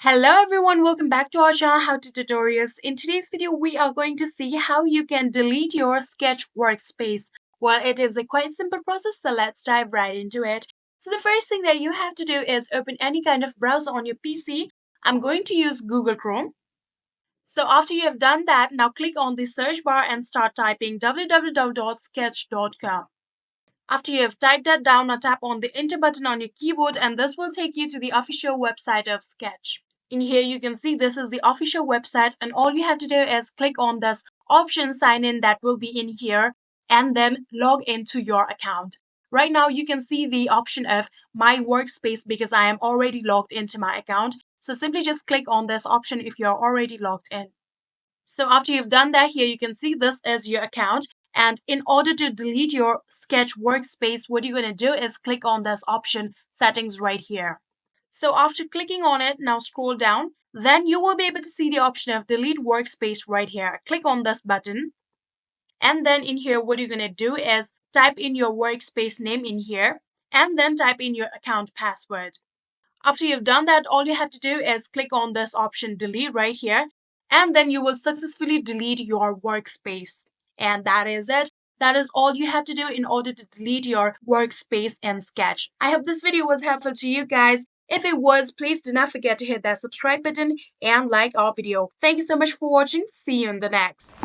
Hello everyone, welcome back to our channel How to Tutorials. In today's video, we are going to see how you can delete your Sketch workspace. Well, it is a quite simple process, so let's dive right into it. So the first thing that you have to do is open any kind of browser on your PC. I'm going to use Google Chrome. So after you have done that, now click on the search bar and start typing www.sketch.com. After you have typed that down, now tap on the enter button on your keyboard and this will take you to the official website of Sketch. In here you can see this is the official website and all you have to do is click on this option sign in that will be in here and then log into your account. Right now you can see the option of my workspace because I am already logged into my account. So simply just click on this option if you're already logged in. So after you've done that, here you can see this is your account. And in order to delete your Sketch workspace, what you're going to do is click on this option settings right here. So after clicking on it, now scroll down. Then you will be able to see the option of delete workspace right here. Click on this button. And then in here, what you're going to do is type in your workspace name in here and then type in your account password. After you've done that, all you have to do is click on this option delete right here and then you will successfully delete your workspace. And that is it. That is all you have to do in order to delete your workspace in Sketch. I hope this video was helpful to you guys. If it was, please do not forget to hit that subscribe button and like our video. Thank you so much for watching. See you in the next.